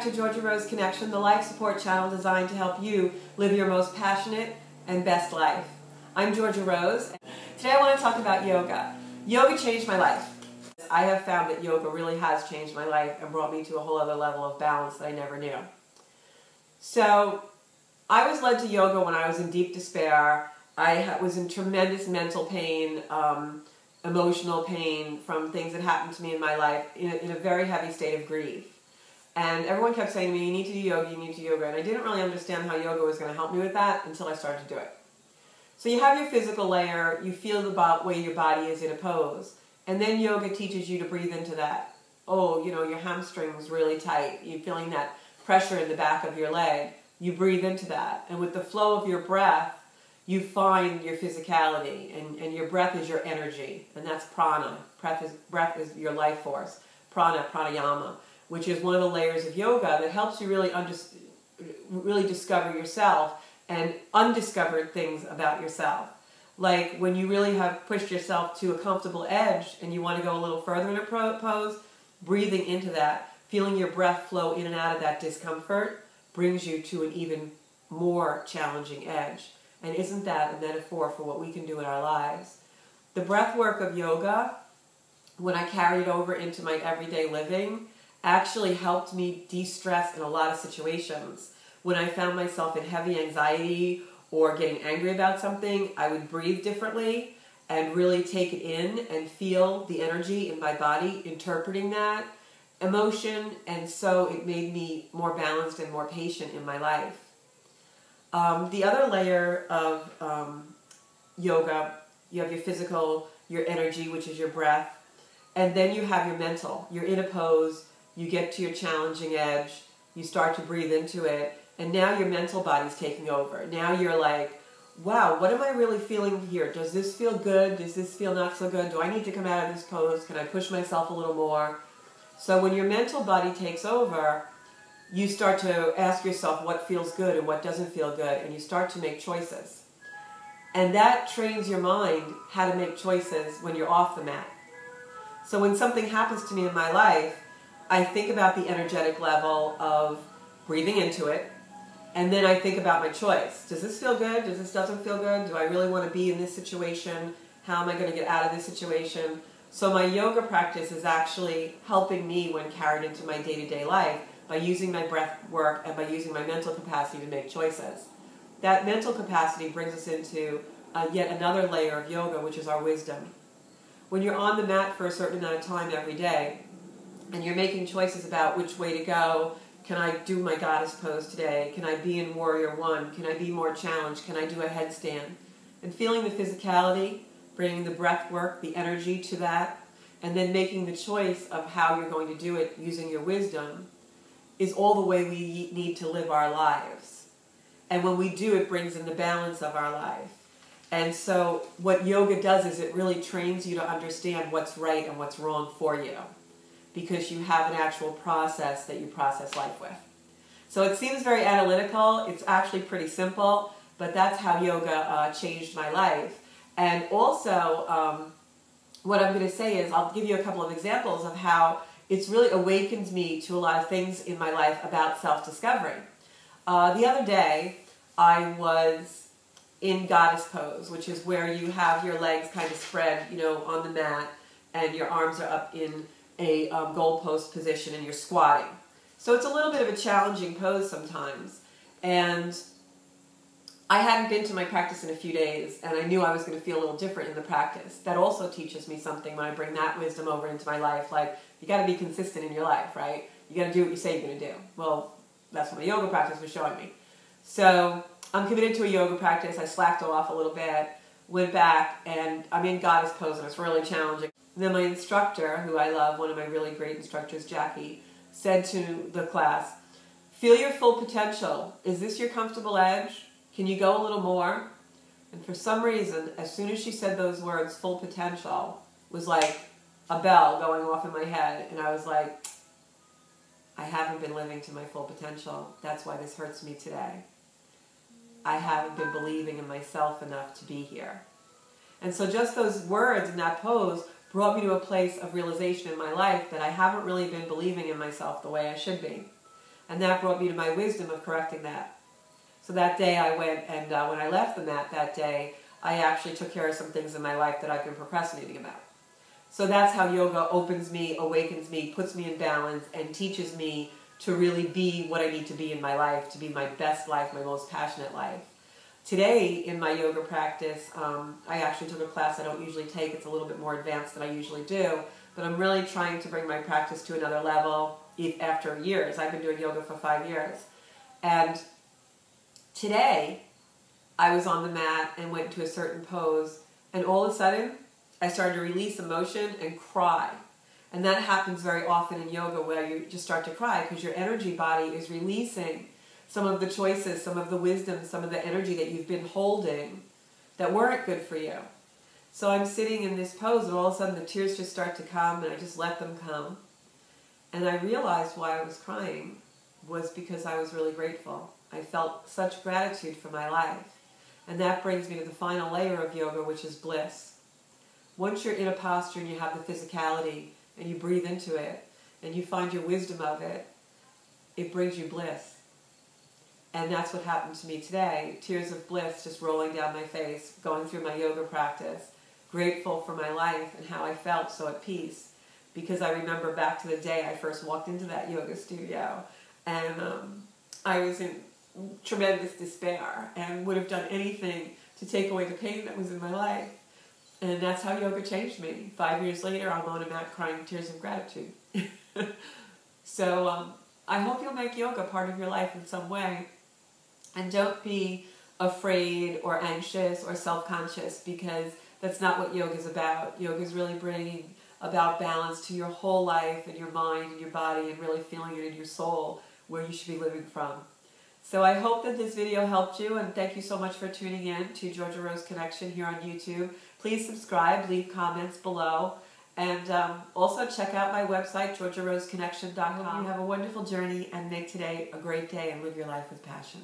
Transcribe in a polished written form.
to Georgia Rose Connection, the life support channel designed to help you live your most passionate and best life. I'm Georgia Rose. Today I want to talk about yoga. Yoga changed my life. I have found that yoga really has changed my life and brought me to a whole other level of balance that I never knew. So I was led to yoga when I was in deep despair. I was in tremendous mental pain, emotional pain from things that happened to me in my life, in a very heavy state of grief. And everyone kept saying to me, you need to do yoga, you need to do yoga. And I didn't really understand how yoga was going to help me with that until I started to do it. So you have your physical layer, you feel the way your body is in a pose. And then yoga teaches you to breathe into that. Oh, you know, your hamstring's really tight. You're feeling that pressure in the back of your leg. You breathe into that. And with the flow of your breath, you find your physicality. And your breath is your energy. And that's prana. Breath is your life force. Prana, pranayama, which is one of the layers of yoga that helps you really discover yourself and undiscovered things about yourself. Like when you really have pushed yourself to a comfortable edge and you want to go a little further in a pose, breathing into that, feeling your breath flow in and out of that discomfort brings you to an even more challenging edge. And isn't that a metaphor for what we can do in our lives? The breath work of yoga, when I carried it over into my everyday living, actually helped me de-stress in a lot of situations. When I found myself in heavy anxiety or getting angry about something, I would breathe differently and really take it in and feel the energy in my body, interpreting that emotion, and so it made me more balanced and more patient in my life. The other layer of yoga, you have your physical, your energy, which is your breath, and then you have your mental. You're in a pose, you get to your challenging edge, you start to breathe into it, and now your mental body's taking over. Now you're like, wow, what am I really feeling here? Does this feel good? Does this feel not so good? Do I need to come out of this pose? Can I push myself a little more? So when your mental body takes over, you start to ask yourself what feels good and what doesn't feel good, and you start to make choices. And that trains your mind how to make choices when you're off the mat. So when something happens to me in my life, I think about the energetic level of breathing into it, and then I think about my choice. Does this feel good? Does this doesn't feel good? Do I really want to be in this situation? How am I going to get out of this situation? So my yoga practice is actually helping me when carried into my day-to-day life by using my breath work and by using my mental capacity to make choices. That mental capacity brings us into yet another layer of yoga, which is our wisdom. When you're on the mat for a certain amount of time every day, and you're making choices about which way to go, can I do my goddess pose today? Can I be in warrior one? Can I be more challenged? Can I do a headstand? And feeling the physicality, bringing the breath work, the energy to that, and then making the choice of how you're going to do it using your wisdom is all the way we need to live our lives. And when we do, it brings in the balance of our life. And so what yoga does is it really trains you to understand what's right and what's wrong for you, because you have an actual process that you process life with. So it seems very analytical. It's actually pretty simple, but that's how yoga changed my life. And also, what I'm going to say is I'll give you a couple of examples of how it's really awakened me to a lot of things in my life about self-discovery. The other day, I was in goddess pose, which is where you have your legs kind of spread, you know, on the mat, and your arms are up in a goalpost position, and you're squatting. So it's a little bit of a challenging pose sometimes. And I hadn't been to my practice in a few days, and I knew I was going to feel a little different in the practice. That also teaches me something when I bring that wisdom over into my life. Like, you got to be consistent in your life, right? You got to do what you say you're going to do. Well, that's what my yoga practice was showing me. So I'm committed to a yoga practice. I slacked off a little bit, went back, and I'm in goddess pose, and it's really challenging. And then my instructor, who I love, one of my really great instructors, Jackie, said to the class, feel your full potential. Is this your comfortable edge? Can you go a little more? And for some reason, as soon as she said those words, full potential, was like a bell going off in my head. And I was like, I haven't been living to my full potential. That's why this hurts me today. I haven't been believing in myself enough to be here. And so just those words in that pose brought me to a place of realization in my life that I haven't really been believing in myself the way I should be. And that brought me to my wisdom of correcting that. So that day I went, and when I left the mat that day, I actually took care of some things in my life that I've been procrastinating about. So that's how yoga opens me, awakens me, puts me in balance, and teaches me to really be what I need to be in my life, to be my best life, my most passionate life. Today, in my yoga practice, I actually took a class I don't usually take. It's a little bit more advanced than I usually do, but I'm really trying to bring my practice to another level after years. I've been doing yoga for 5 years. And today, I was on the mat and went into a certain pose, and all of a sudden, I started to release emotion and cry. And that happens very often in yoga, where you just start to cry because your energy body is releasing some of the choices, some of the wisdom, some of the energy that you've been holding that weren't good for you. So I'm sitting in this pose, and all of a sudden the tears just start to come, and I just let them come. And I realized why I was crying was because I was really grateful. I felt such gratitude for my life. And that brings me to the final layer of yoga, which is bliss. Once you're in a posture and you have the physicality, and you breathe into it, and you find your wisdom of it, it brings you bliss. And that's what happened to me today. Tears of bliss just rolling down my face, going through my yoga practice, grateful for my life and how I felt so at peace. Because I remember back to the day I first walked into that yoga studio, and I was in tremendous despair and would have done anything to take away the pain that was in my life. And that's how yoga changed me. 5 years later, I'm on a mat crying tears of gratitude. So I hope you'll make yoga part of your life in some way. And don't be afraid or anxious or self-conscious, because that's not what yoga is about. Yoga is really bringing about balance to your whole life and your mind and your body, and really feeling it in your soul where you should be living from. So I hope that this video helped you, and thank you so much for tuning in to Georgia Rose Connection here on YouTube. Please subscribe, leave comments below, and also check out my website, georgiaroseconnection.com. You have a wonderful journey, and make today a great day, and live your life with passion.